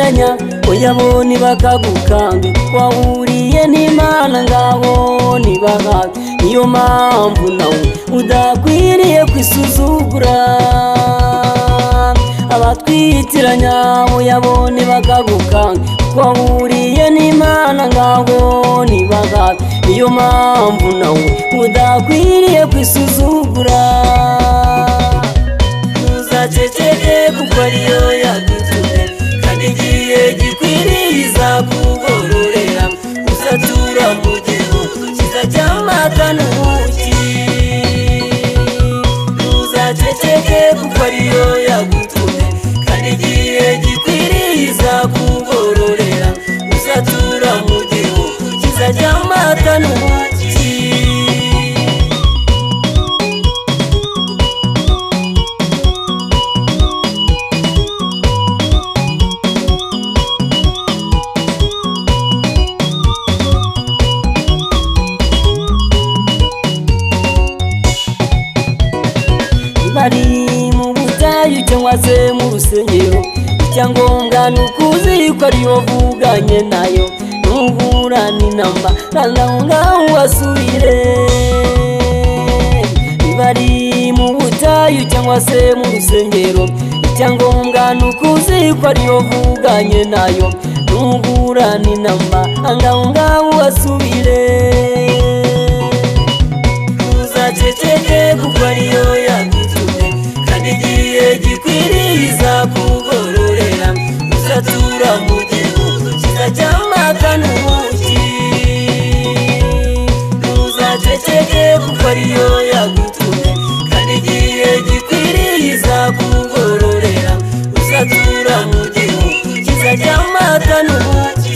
Ntukwitiranya uyabo ntibakagukanga, wahuriye n'Imana ngaho ntibahaga. Niyo mpamvu nawe udakwiriye kwisuzugura. Abatwitiranya uyabo ntibakagukanga, wahuriye n'Imana ngaho ntibahaga. Niyo mpamvu nawe udakwiriye kwisuzugura. Ntuzaceceke kuko ariyo yagutumye, kandi igihe gikwiriye izakugororera. Uzatura mu gihugu cyiza cy'amata n'ubuki. Ntuzaceceke kuko ariyo yagutumye, kandi igihe gikwiriye izakugororera. Uzatura mu gihugu cyiza cy'amata n'ubuki. Bari mu butayu cyangwa se mu rusengero, icyangombwa ni ukuzi ko ariyo vuganye nayo. Nuhura n'inamba kandi aho ngaho wasubire. Bari mu butayu cyangwa se mu rusengero, icyangombwa ni ukuzi ko ariyo vuganye nayo. Nuhura n'inamba kandi aho ngaho wasubire. Ntuzaceceke kuko ariyo yagutumye, kandi igihe gikwiriye izakugororera. Uzatura mu gihugu cyiza cy'amata n'ubuki. Ntuzaceceke kuko ariyo yagutumye, kandi igihe gikwiriye izakugororera. Uzatura mu gihugu cyiza cy'amata n'ubuki.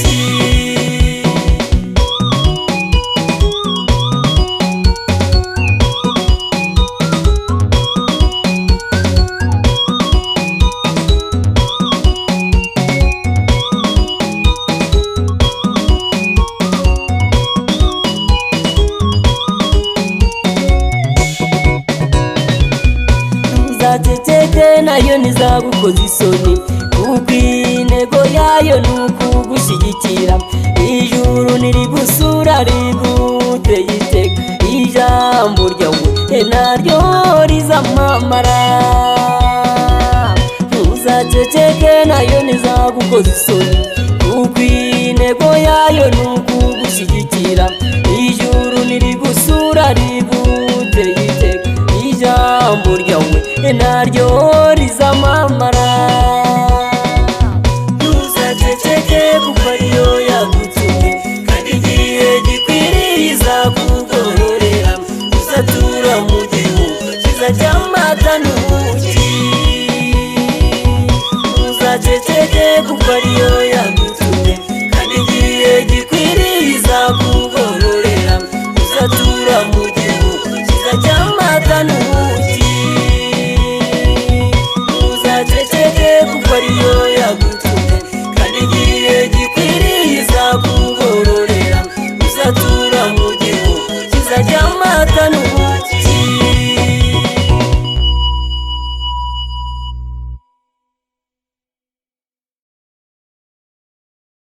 Ntuzaceceke nayo ntizagukoza isoni, kuko intego yayo ni ukugushyigikira. Ijuru nirigusura riguteye iteka, ijambo ryawe naryo rizamamara. Ntuzaceceke nayo ntizagukoza isoni, kuko intego yayo ni ukugushyigikira. Ijuru nirigusura riguteye iteka, ijambo ryawe naryo rizamamara. Ntuzaceceke kuko ariyo yagutumye, kandi igihe gikwiriye izakugororera. Uzatura mu gihugu cyiza cy'amata n'ubuki. Ntuzaceceke kuko ariyo yagutumye, kandi igihe gikwiriye izakugororera. Uzatura mu gihugu cyiza cy'amata n'ubuki. Ntuzaceceke kuko ariyo yagutumye, kandi igihe gikwiriye izakugororera. Uzatura mu gihugu cyiza cy'amata n'ubuki.